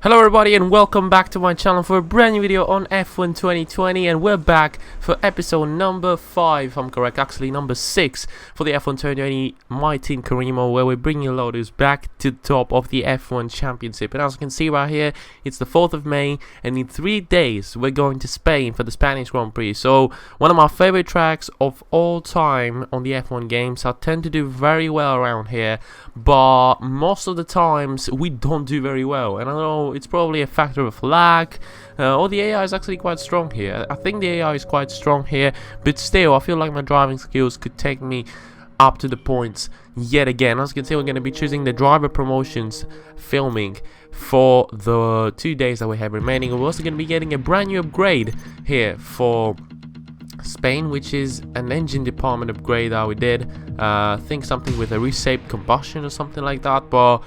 Hello everybody and welcome back to my channel for a brand new video on F1 2020, and we're back for episode number 5, if I'm correct, actually number 6 for the F1 2020 My Team Karimo, where we're bringing loaders back to the top of the F1 Championship. And as you can see right here, it's the 4th of May, and in 3 days we're going to Spain for the Spanish Grand Prix. So one of my favorite tracks of all time on the F1 games. I tend to do very well around here, but most of the times we don't do very well, and I know it's probably a factor of lag, or the AI is actually quite strong here. I think the AI is quite strong here, but still I feel like my driving skills could take me up to the points yet again. As you can see, we're going to be choosing the driver promotions filming for the 2 days that we have remaining. We're also going to be getting a brand new upgrade here for Spain, which is an engine department upgrade that we did. I think something with a reshaped combustion or something like that, but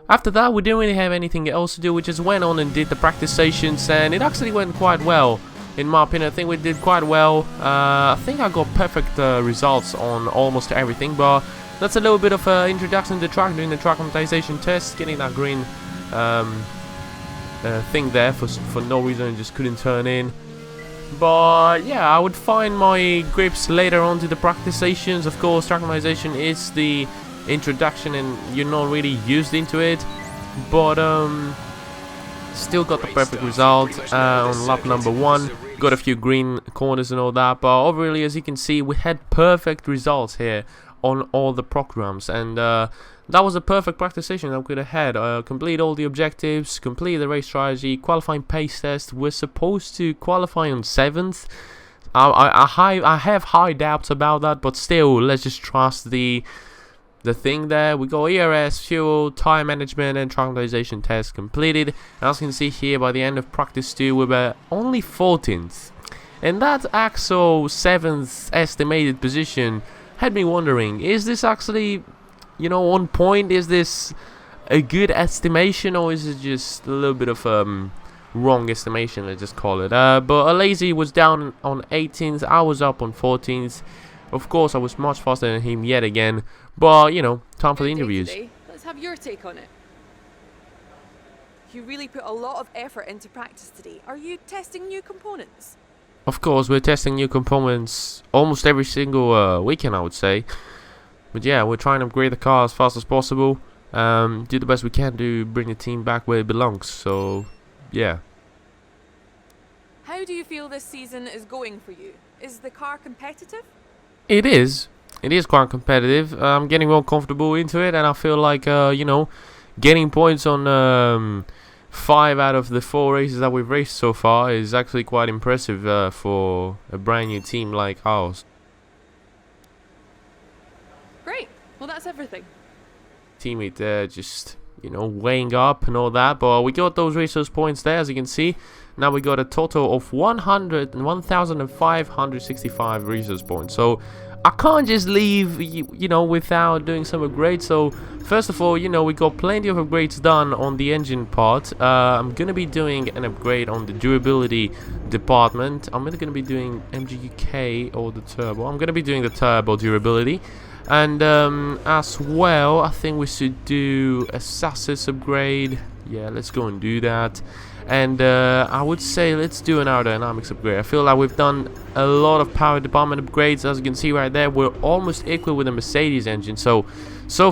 after that we didn't really have anything else to do. We just went on and did the practice sessions, and it actually went quite well in my opinion. I think we did quite well. I think I got perfect results on almost everything, but that's a little bit of an introduction to the track, doing the track monetization test, getting that green thing there for no reason, just couldn't turn in. But yeah, I would find my grips later on to the practice sessions. Of course, track monetization is the introduction and you're not really used into it, but still got the perfect result on lap number 1. Got a few green corners and all that, but overall, as you can see, we had perfect results here on all the programs, and that was a perfect practice session that we could have had. Complete all the objectives, complete the race strategy, qualifying pace test. We're supposed to qualify on 7th. I have high doubts about that, but still, let's just trust the thing there. We got ERS, fuel, tire management, and track monetization test completed. And as you can see here, by the end of practice 2, we were only 14th, and that actual 7th estimated position had me wondering, is this actually, you know, on point? Is this a good estimation, or is it just a little bit of wrong estimation, let's just call it. But Alazy was down on 18th, I was up on 14th. Of course, I was much faster than him yet again, but you know, time for the interviews. Today. Let's have your take on it. You really put a lot of effort into practice today. Are you testing new components? Of course, we're testing new components almost every single weekend, I would say. But yeah, we're trying to upgrade the car as fast as possible. Do the best we can to bring the team back where it belongs. So, yeah. How do you feel this season is going for you? Is the car competitive? It is. It is quite competitive. I'm getting more comfortable into it, and I feel like, you know, getting points on 5 out of the 4 races that we've raced so far is actually quite impressive for a brand new team like ours. Great. Well, that's everything. Teammate there just, you know, weighing up and all that, but we got those resource points there, as you can see. Now we got a total of 1,565 resource points. So I can't just leave, you know, without doing some upgrades. So first of all, you know, we got plenty of upgrades done on the engine part. I'm gonna be doing an upgrade on the durability department. I'm either gonna be doing MGUK or the turbo. I'm gonna be doing the turbo durability. And as well, I think we should do a chassis upgrade. Yeah, let's go and do that. And I would say let's do an aerodynamics upgrade. I feel like we've done a lot of power department upgrades. As you can see right there, we're almost equal with the Mercedes engine. So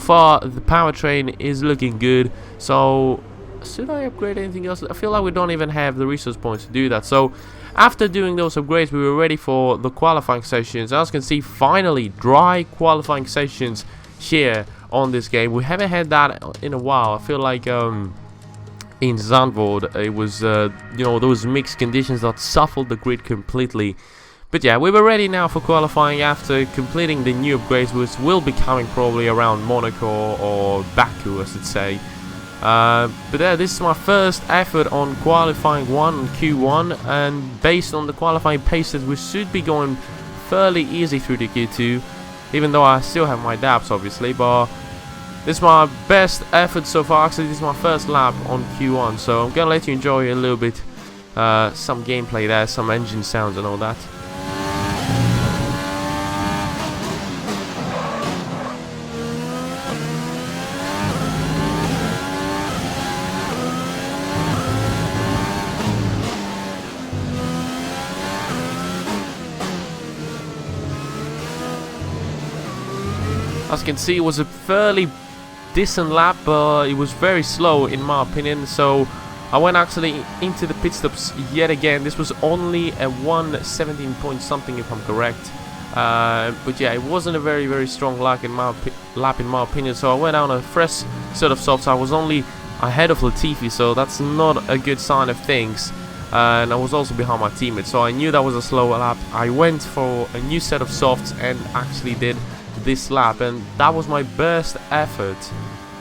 far the powertrain is looking good. So should I upgrade anything else? I feel like we don't even have the resource points to do that. So after doing those upgrades, we were ready for the qualifying sessions. As you can see, finally dry qualifying sessions here on this game. We haven't had that in a while. I feel like in Zandvoort it was you know, those mixed conditions that shuffled the grid completely. But yeah, we were ready now for qualifying after completing the new upgrades, which will be coming probably around Monaco or Baku, I should say. But yeah, this is my first effort on qualifying 1 on Q1, and based on the qualifying paces, we should be going fairly easy through the Q2, even though I still have my doubts obviously. But this is my best effort so far. Actually, this is my first lap on Q1, so I'm gonna let you enjoy a little bit some gameplay there, some engine sounds and all that. As you can see, it was a fairly decent lap, but it was very slow in my opinion. So I went actually into the pit stops yet again. This was only a 1:17 point something if I'm correct. But yeah, it wasn't a very strong lap in my opinion. So I went on a fresh set of softs. I was only ahead of Latifi, so that's not a good sign of things. And I was also behind my teammate, so I knew that was a slow lap. I went for a new set of softs and actually did this lap, and that was my best effort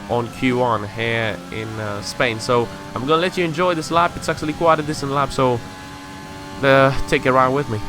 on Q1 here in Spain. So I'm gonna let you enjoy this lap. It's actually quite a decent lap, so take a ride with me.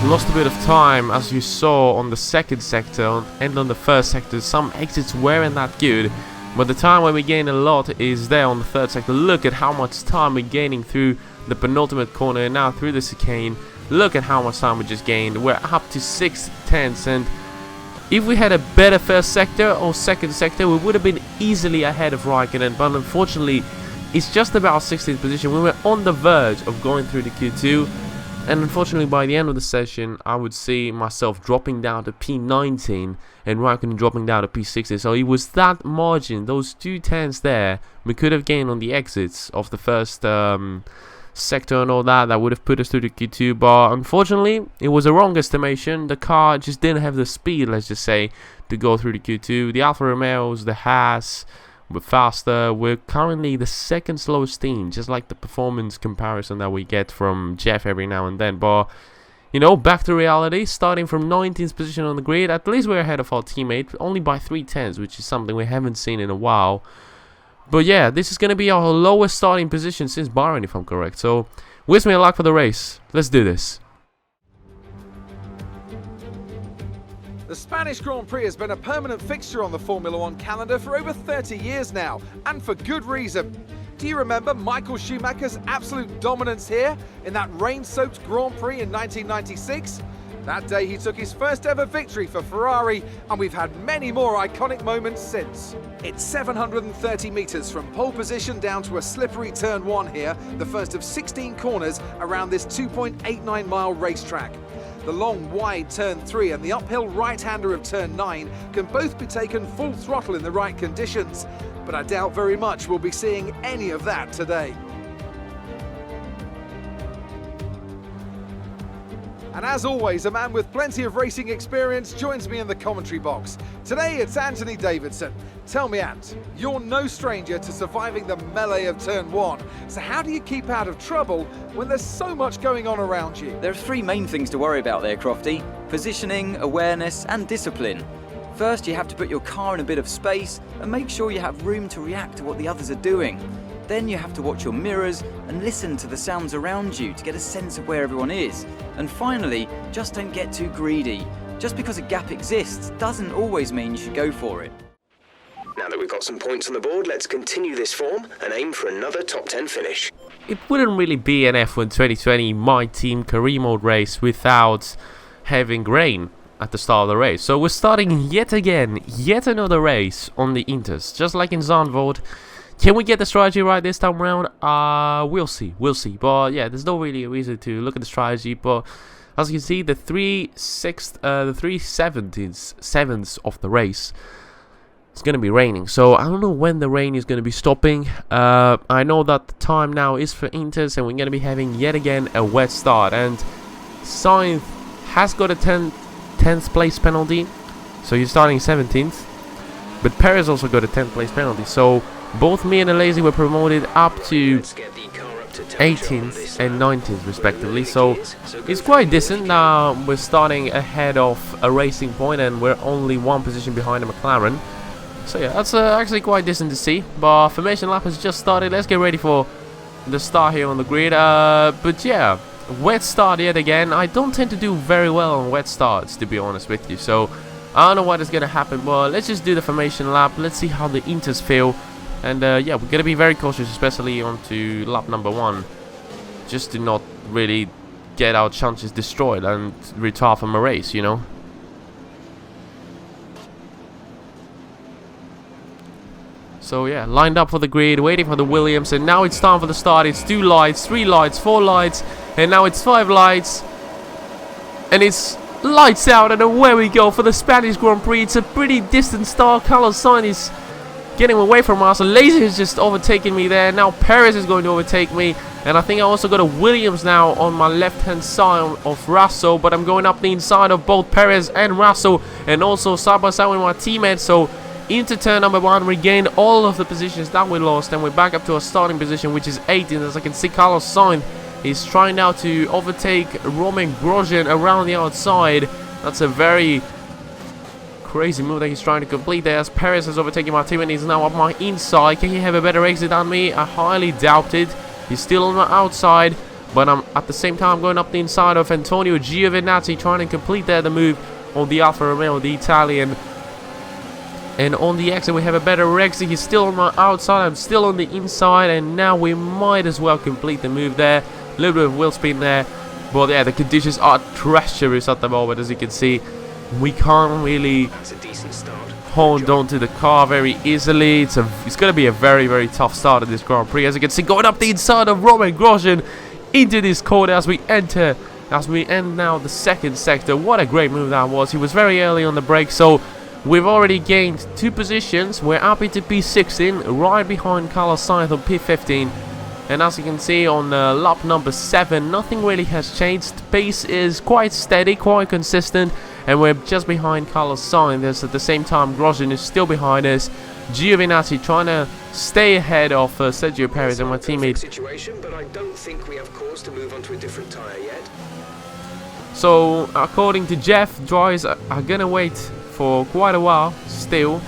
Lost a bit of time, as you saw on the second sector and on the first sector. Some exits weren't that good, but the time when we gain a lot is there on the third sector. Look at how much time we're gaining through the penultimate corner and now through the chicane. Look at how much time we just gained. We're up to 6/10, and if we had a better first sector or second sector, we would have been easily ahead of Raikkonen, but unfortunately it's just about 16th position. We were on the verge of going through the Q2. And unfortunately, by the end of the session, I would see myself dropping down to P19 and Raikkonen dropping down to P60. So it was that margin, those 2/10s there, we could have gained on the exits of the first sector and all that. That would have put us through the Q2. But unfortunately, it was a wrong estimation. The car just didn't have the speed, let's just say, to go through the Q2. The Alfa Romeos, the Haas were faster. We're currently the second slowest team, just like the performance comparison that we get from Jeff every now and then. But you know, back to reality, starting from 19th position on the grid, at least we're ahead of our teammate, only by 3/10, which is something we haven't seen in a while. But yeah, this is going to be our lowest starting position since Bahrain, if I'm correct. So wish me luck for the race. Let's do this. The Spanish Grand Prix has been a permanent fixture on the Formula One calendar for over 30 years now, and for good reason. Do you remember Michael Schumacher's absolute dominance here in that rain-soaked Grand Prix in 1996? That day he took his first ever victory for Ferrari, and we've had many more iconic moments since. It's 730 metres from pole position down to a slippery turn 1 here, the first of 16 corners around this 2.89 mile racetrack. The long, wide turn 3 and the uphill right-hander of turn 9 can both be taken full throttle in the right conditions, but I doubt very much we'll be seeing any of that today. And as always, a man with plenty of racing experience joins me in the commentary box. Today it's Anthony Davidson. Tell me, Ant, you're no stranger to surviving the melee of turn 1. So how do you keep out of trouble when there's so much going on around you? There are three main things to worry about there, Crofty: positioning, awareness and discipline. First, you have to put your car in a bit of space and make sure you have room to react to what the others are doing. Then you have to watch your mirrors and listen to the sounds around you to get a sense of where everyone is. And finally, just don't get too greedy. Just because a gap exists doesn't always mean you should go for it. Now that we've got some points on the board, let's continue this form and aim for another top 10 finish. It wouldn't really be an F1 2020 My Team career mode race without having rain at the start of the race. So we're starting yet another race on the Inters, just like in Zandvoort. Can we get the strategy right this time around? We'll see. But yeah, there's no really a reason to look at the strategy. But as you can see, the 3/7 of the race, it's going to be raining. So I don't know when the rain is going to be stopping. I know that the time now is for Inters, and we're going to be having yet again a wet start. And Sainz has got a 10th place penalty, so he's starting 17th. But Perez also got a 10th place penalty. So both me and Alazy were promoted up to 18th and 19th respectively, so it's quite decent. Now we're starting ahead of a Racing Point and we're only one position behind the McLaren. So yeah, that's actually quite decent to see. But formation lap has just started. Let's get ready for the start here on the grid. But yeah, wet start yet again. I don't tend to do very well on wet starts, to be honest with you. So I don't know what is going to happen. Well, let's just do the formation lap. Let's see how the Inters feel. And yeah, we're going to be very cautious, especially onto lap number 1. Just to not really get our chances destroyed and retire from a race, you know. So yeah, lined up for the grid, waiting for the Williams, and now it's time for the start. It's 2 lights, 3 lights, 4 lights, and now it's 5 lights. And it's lights out, and away we go for the Spanish Grand Prix. It's a pretty distant start. Carlos Sainz is getting away from us. Laser is just overtaking me there. Now Perez is going to overtake me. And I think I also got a Williams now on my left-hand side of Russell. But I'm going up the inside of both Perez and Russell. And also side by side with my teammates. So into turn number 1, regain all of the positions that we lost. And we're back up to our starting position, which is 18. As I can see, Carlos Sainz is trying now to overtake Romain Grosjean around the outside. That's a very crazy move that he's trying to complete there, as Perez has overtaken my team and he's now up my inside. Can he have a better exit than me? I highly doubt it. He's still on my outside, but I'm at the same time going up the inside of Antonio Giovinazzi, trying to complete there the move on the Alfa Romeo, the Italian. And on the exit we have a better exit. He's still on my outside, I'm still on the inside, and now we might as well complete the move there. A little bit of wheel spin there, but yeah, the conditions are treacherous at the moment, as you can see. We can't really hold on to the car very easily. It's going to be a very, very tough start of this Grand Prix. As you can see, going up the inside of Romain Grosjean into this corner as we end now the second sector. What a great move that was. He was very early on the brake, so we've already gained 2 positions. We're up into P16, right behind Carlos Sainz on P15. And as you can see on lap number 7, nothing really has changed. Pace is quite steady, quite consistent. And we're just behind Carlos Sainz. At the same time, Grosjean is still behind us. Giovinazzi trying to stay ahead of Sergio Perez and my teammate. Situation, but I don't think we have cause to move on to a different tyre yet. So, according to Jeff, dries are gonna wait for quite a while still.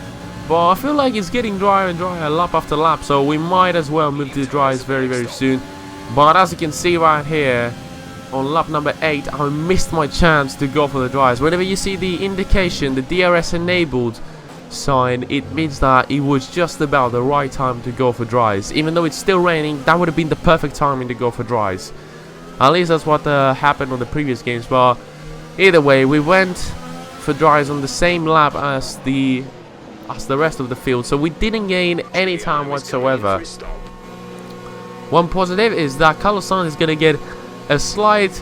But I feel like it's getting drier and drier lap after lap. So we might as well move to the dries very, very soon. But as you can see right here, on lap number 8, I missed my chance to go for the dries. Whenever you see the indication, the DRS enabled sign, it means that it was just about the right time to go for dries. Even though it's still raining, that would have been the perfect timing to go for dries. At least that's what happened on the previous games. But either way, we went for dries on the same lap as the rest of the field, so we didn't gain any time whatsoever. One positive is that Carlos Sainz is going to get a slight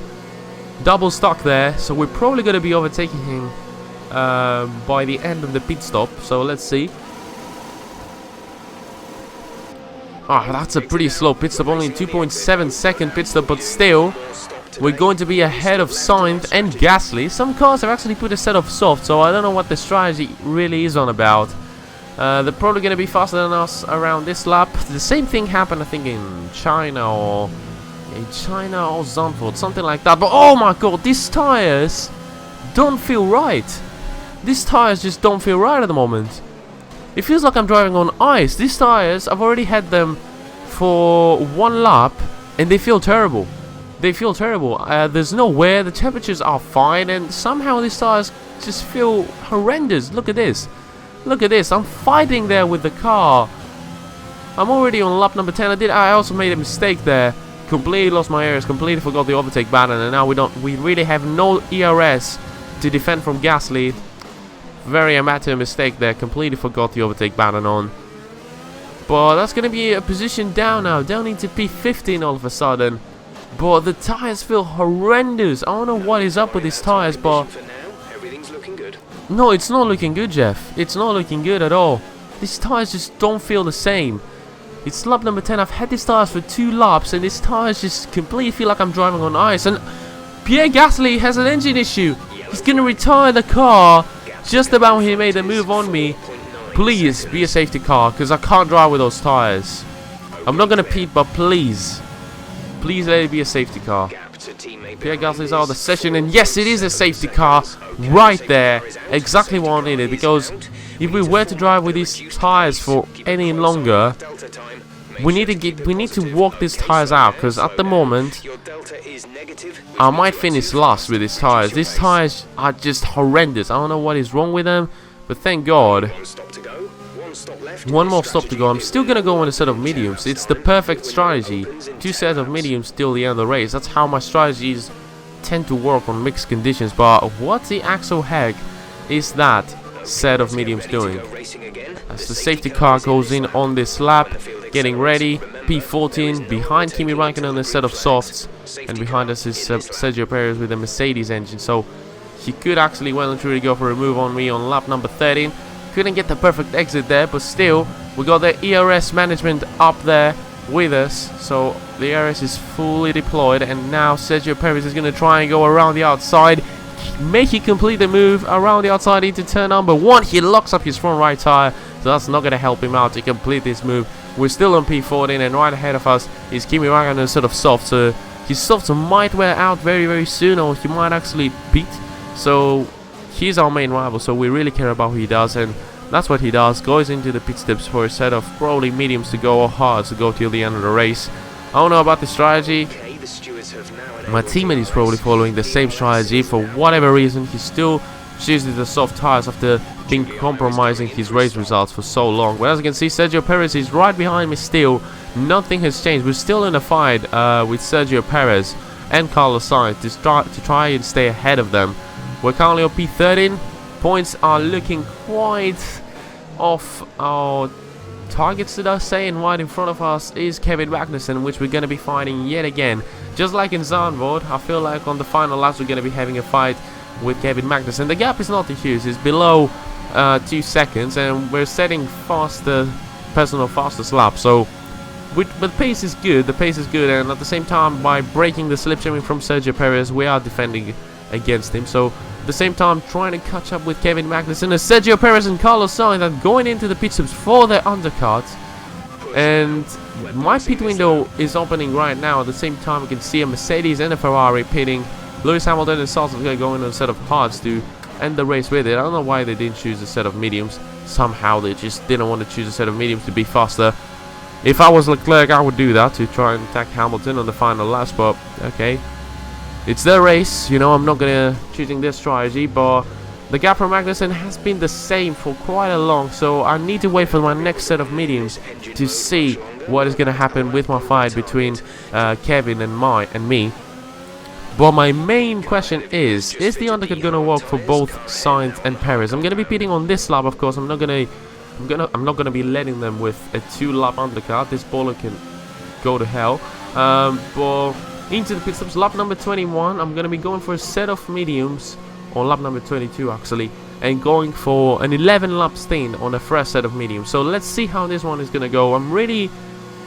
double stock there, so we're probably going to be overtaking him by the end of the pit stop. So let's see. Oh, that's a pretty slow pit stop, only 2.7 second pit stop, but still we're going to be ahead of Sainz and Gasly. Some cars have actually put a set of soft, so I don't know what the strategy really is on about. They're probably going to be faster than us around this lap. The same thing happened, I think, in China or Zandvoort, something like that. But oh my god, these tires don't feel right. These tires just don't feel right at the moment. It feels like I'm driving on ice. These tires, I've already had them for 1 lap and they feel terrible. They feel terrible. There's no wear, the temperatures are fine, and somehow these tires just feel horrendous. Look at this. Look at this. I'm fighting there with the car. I'm already on lap number 10. I also made a mistake there. Completely lost my areas, completely forgot the overtake button, and now we really have no ERS to defend from Gasly. Very amateur mistake there, completely forgot the overtake button on. But that's going to be a position down now, down into P15 all of a sudden. But the tires feel horrendous. I don't know what is up with these tires, but no, it's not looking good, Jeff. It's not looking good at all. These tires just don't feel the same. It's lap number 10. I've had these tires for 2 laps, and these tires just completely feel like I'm driving on ice. And Pierre Gasly has an engine issue. He's going to retire the car just about when he made a move on me. Please be a safety car, because I can't drive with those tires. I'm not going to pit, but please let it be a safety car. Pierre Gasly's out of the session, and yes, it is a safety car right there. Exactly what I needed, because if we were to drive with these tires for any longer, we need to walk these tires out, because at the moment I might finish last with these tires. These tires are just horrendous. I don't know what is wrong with them, but thank God. One more stop to go. I'm still gonna go on a set of mediums. It's the perfect strategy. 2 sets of mediums till the end of the race. That's how my strategies tend to work on mixed conditions. But what the actual heck is that set of mediums doing? As the safety car goes in on this lap, getting ready. P14 behind Kimi Räikkönen on a set of softs, and behind us is Sergio Perez with a Mercedes engine. So he could actually well and truly go for a move on me on lap number 13. Couldn't get the perfect exit there, but still we got the ERS management up there with us. So the ERS is fully deployed, and now Sergio Perez is going to try and go around the outside, make he complete the move around the outside into turn number 1. He locks up his front right tire, so that's not going to help him out to complete this move. We're still on P14, and right ahead of us is Kimi Räikkönen sort of soft, so his softs might wear out very soon, or he might actually beat. So he's our main rival, so we really care about what he does, and that's what he does. Goes into the pit stops for a set of probably mediums to go, or hards to go till the end of the race. I don't know about the strategy. My teammate is probably following the same strategy. For whatever reason, he still chooses the soft tires after been compromising his race results for so long. But as you can see, Sergio Perez is right behind me still. Nothing has changed. We're still in a fight with Sergio Perez and Carlos Sainz to try and stay ahead of them. We're currently on P13. Points are looking quite off our targets, did I say? And right in front of us is Kevin Magnussen, which we're going to be fighting yet again. Just like in Zandvoort, I feel like on the final laps we're going to be having a fight with Kevin Magnussen. The gap is not too huge. It's below 2 seconds, and we're setting personal fastest lap. So but the pace is good. The pace is good, and at the same time, by breaking the slip stemming from Sergio Perez, we are defending against him. So at the same time, trying to catch up with Kevin Magnussen, and Sergio Perez and Carlos Sainz are going into the pit stops for their undercut. And my pit window is opening right now. At the same time, we can see a Mercedes and a Ferrari pitting. Lewis Hamilton and Sargent are going to go into a set of hards to end the race with it. I don't know why they didn't choose a set of mediums. Somehow they just didn't want to choose a set of mediums to be faster. If I was Leclerc, I would do that to try and attack Hamilton on the final laps, but okay. It's their race, you know, I'm not gonna choosing this strategy, but the gap from Magnussen has been the same for quite a long, so I need to wait for my next set of mediums to see what is gonna happen with my fight between Kevin and me. But my main question is the undercut gonna work for both Sainz and Perez? I'm gonna be pitting on this lap, of course. I'm not gonna be letting them with a 2-lap undercut. This baller can go to hell. But into the pit stops, lap number 21. I'm gonna be going for a set of mediums on lap number 22 actually, and going for an 11-lap stint on a fresh set of mediums. So let's see how this one is gonna go. I'm really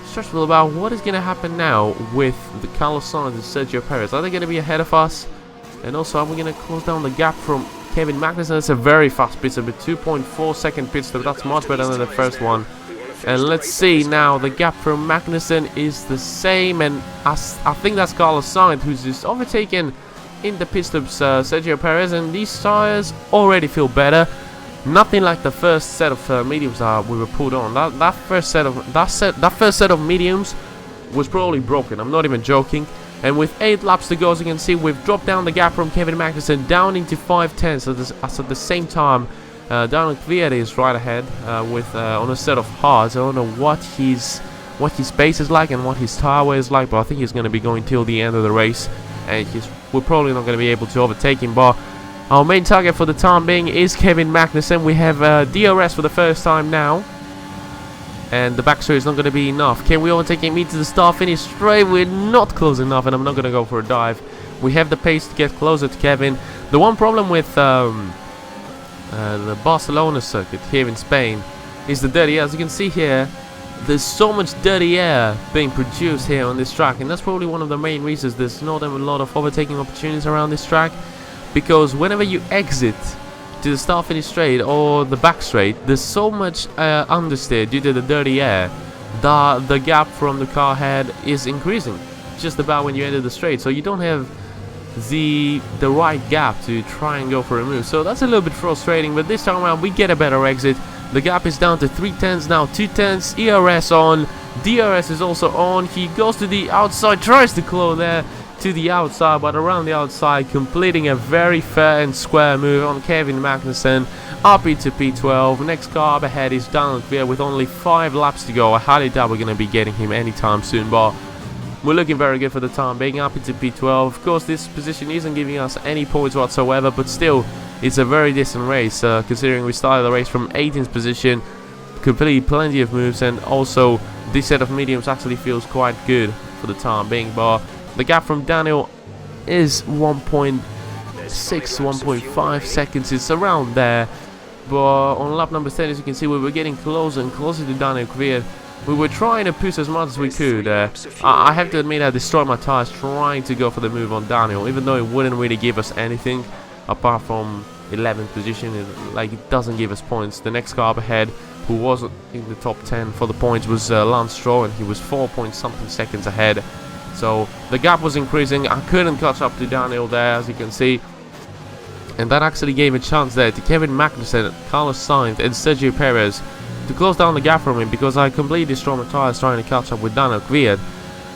stressful about what is gonna happen now with the Carlos Sainz and Sergio Perez. Are they gonna be ahead of us? And also, are we gonna close down the gap from Kevin Magnussen? It's a very fast pit stop, a 2.4-second pit stop. That's much better than the first one. And let's see now, the gap from Magnussen is the same, and I think that's Carlos Sainz who's just overtaken in the pit stops Sergio Perez, and these tires already feel better. Nothing like the first set of mediums we were put on. That first set of mediums was probably broken. I'm not even joking. And with 8 laps to go, as you can see, we've dropped down the gap from Kevin Magnussen down into 5/10. So at the same time, Daniel Kvyat is right ahead with on a set of hards. I don't know what his pace is like and what his tire wear is like, but I think he's going to be going till the end of the race, and we're probably not going to be able to overtake him. But our main target for the time being is Kevin Magnussen. We have DRS for the first time now, and the backstay is not going to be enough. Can we overtake him into the start-finish straight? We're not close enough, and I'm not going to go for a dive. We have the pace to get closer to Kevin. The one problem with the Barcelona circuit here in Spain is the dirty air. As you can see here, there's so much dirty air being produced here on this track, and that's probably one of the main reasons there's not a lot of overtaking opportunities around this track, because whenever you exit to the start finish straight or the back straight, there's so much understeer due to the dirty air that the gap from the car head is increasing just about when you enter the straight, so you don't have the right gap to try and go for a move. So that's a little bit frustrating, but this time around we get a better exit. The gap is down to 3/10 now, 2/10, ERS on, DRS is also on. He goes to the outside, tries to close there to the outside, but around the outside, completing a very fair and square move on Kevin Magnussen up into P12. Next car up ahead is Donald Clear with only 5 laps to go. I highly doubt we're going to be getting him anytime soon, but we're looking very good for the time being, up into P12. Of course, this position isn't giving us any points whatsoever, but still, it's a very decent race, considering we started the race from 18th position, completed plenty of moves, and also this set of mediums actually feels quite good for the time being. But the gap from Daniel is 1.6, 1.5 seconds. It's around there. But on lap number 10, as you can see, we were getting closer and closer to Daniel Kvyat. We were trying to push as much as we could. I have to admit, I destroyed my tires trying to go for the move on Daniel, even though it wouldn't really give us anything apart from 11th position. It doesn't give us points. The next car up ahead, who was in the top 10 for the points, was Lance Stroll, and he was 4 point something seconds ahead. So the gap was increasing. I couldn't catch up to Daniel there, as you can see, and that actually gave a chance there to Kevin Magnussen, Carlos Sainz and Sergio Perez to close down the gap from him, because I completely destroyed my tires trying to catch up with Daniel Kvyat.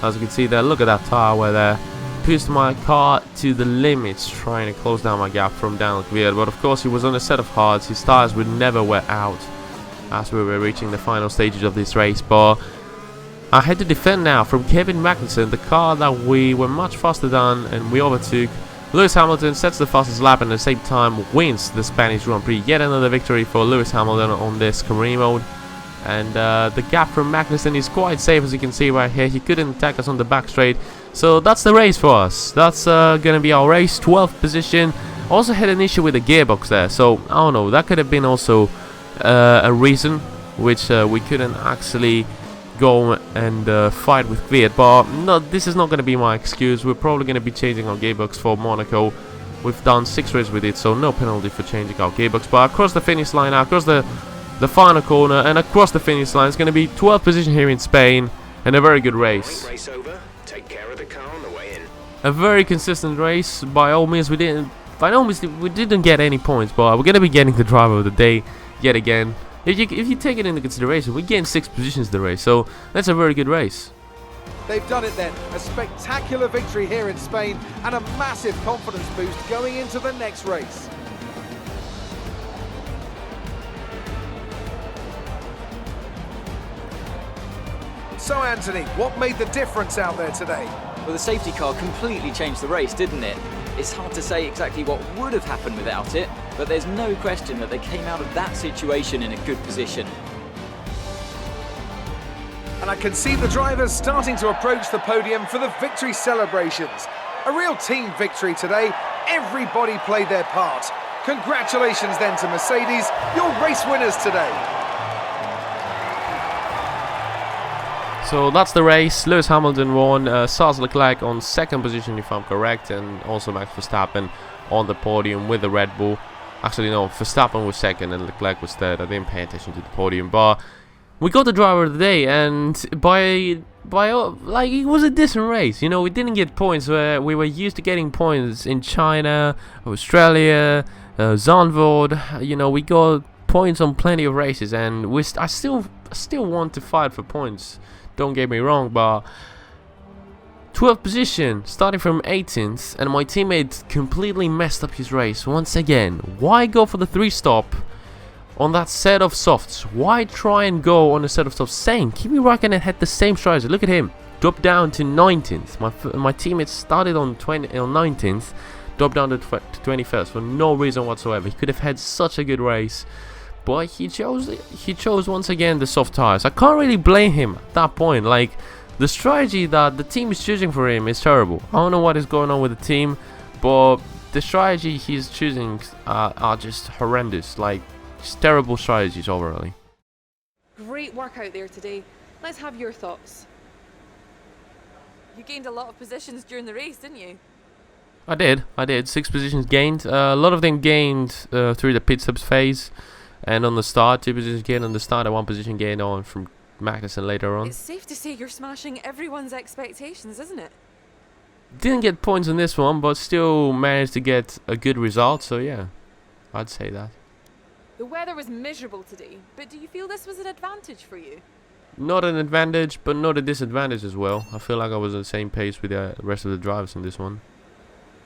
As you can see there, look at that tire where there pushed my car to the limits trying to close down my gap from Daniel Kvyat. But of course, he was on a set of hards. His tires would never wear out as we were reaching the final stages of this race. But I had to defend now from Kevin Magnussen, the car that we were much faster than and we overtook. Lewis Hamilton sets the fastest lap and at the same time wins the Spanish Grand Prix. Yet another victory for Lewis Hamilton on this career mode. And the gap from Magnussen is quite safe, as you can see right here. He couldn't attack us on the back straight. So that's the race for us. That's going to be our race, 12th position. Also had an issue with the gearbox there. So I don't know, that could have been also a reason which we couldn't actually go and fight with Kvyat. But no, this is not going to be my excuse. We're probably going to be changing our gearbox for Monaco. We've done 6 races with it, so no penalty for changing our gearbox. But across the finish line, across the final corner and across the finish line, it's going to be 12th position here in Spain, and a very good race. Race over. Take care of the car on the way in. A very consistent race. By all means, we didn't get any points, but we're going to be getting the driver of the day yet again. If you take it into consideration, we gained 6 positions in the race, so that's a very good race. They've done it then. A spectacular victory here in Spain and a massive confidence boost going into the next race. So Anthony, what made the difference out there today? Well, the safety car completely changed the race, didn't it? It's hard to say exactly what would have happened without it, but there's no question that they came out of that situation in a good position. And I can see the drivers starting to approach the podium for the victory celebrations. A real team victory today. Everybody played their part. Congratulations then to Mercedes, your race winners today. So that's the race. Lewis Hamilton won, Charles Leclerc on 2nd position if I'm correct, and also Max Verstappen on the podium with the Red Bull. Actually no, Verstappen was 2nd and Leclerc was 3rd. I didn't pay attention to the podium, but we got the driver of the day, and like, it was a decent race. You know, we didn't get points where we were used to getting points in China, Australia, Zandvoort. You know, we got points on plenty of races, and I still want to fight for points. Don't get me wrong, but 12th position, starting from 18th, and my teammate completely messed up his race once again. Why go for the 3-stop on that set of softs? Why try and go on a set of softs? Same, Kimi Räikkönen had the same strategy. Look at him, dropped down to 19th. My teammate started on 19th, dropped down to 21st for no reason whatsoever. He could have had such a good race, but he chose once again the soft tires. I can't really blame him at that point. Like, the strategy that the team is choosing for him is terrible. I don't know what is going on with the team, but the strategy he's choosing are just horrendous. Like, just terrible strategies overall. Great work out there today. Let's have your thoughts. You gained a lot of positions during the race, didn't you? I did. 6 positions gained. A lot of them gained through the pit stops phase. And on the start, 2 positions gained on the start, and 1 position gained on from Magnussen later on. It's safe to say you're smashing everyone's expectations, isn't it? Didn't get points on this one, but still managed to get a good result, so yeah, I'd say that. The weather was miserable today, but do you feel this was an advantage for you? not an advantage, but not a disadvantage as well. I feel like I was on the same pace with the rest of the drivers in this one.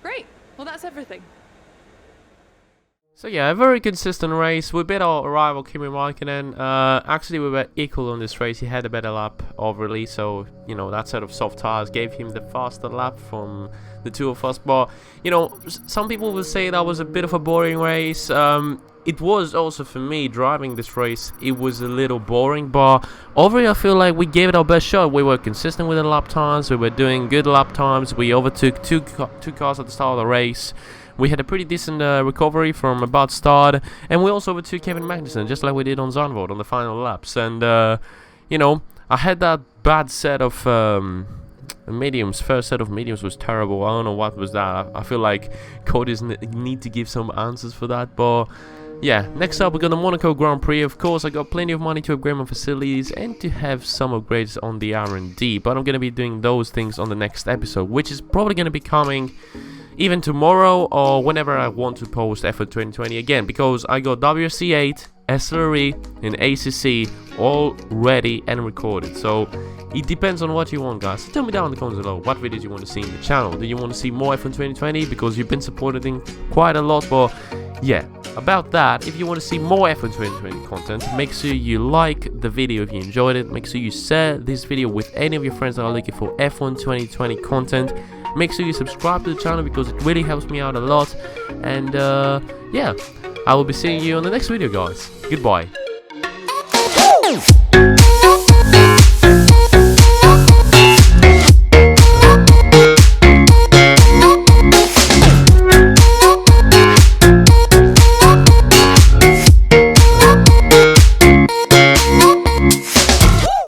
Great. Well, that's everything. So yeah, a very consistent race. We beat our rival Kimi Raikkonen. Actually, we were equal on this race. He had a better lap overly, so you know that set of soft tires gave him the faster lap from the two of us. But you know, some people will say that was a bit of a boring race. It was also for me driving this race. It was a little boring, but overall, I feel like we gave it our best shot. We were consistent with the lap times. We were doing good lap times. We overtook two cars at the start of the race. We had a pretty decent recovery from a bad start, and we also overtook Kevin Magnussen, just like we did on Zandvoort on the final laps. And you know, I had that bad set of mediums. First set of mediums was terrible. I don't know what was that. I feel like Cody's need to give some answers for that. But yeah, next up we got the Monaco Grand Prix. Of course, I got plenty of money to upgrade my facilities and to have some upgrades on the R&D. But I'm gonna be doing those things on the next episode, which is probably gonna be coming even tomorrow or whenever I want to post F1 2020 again, because I got WRC8, SLRE and ACC all ready and recorded. So it depends on what you want, guys. So tell me down in the comments below what videos you want to see in the channel. Do you want to see more F1 2020, because you've been supporting quite a lot? But yeah, about that, if you want to see more F1 2020 content, make sure you like the video if you enjoyed it. Make sure you share this video with any of your friends that are looking for F1 2020 content. Make sure you subscribe to the channel, because it really helps me out a lot. And yeah, I will be seeing you on the next video, guys. Goodbye.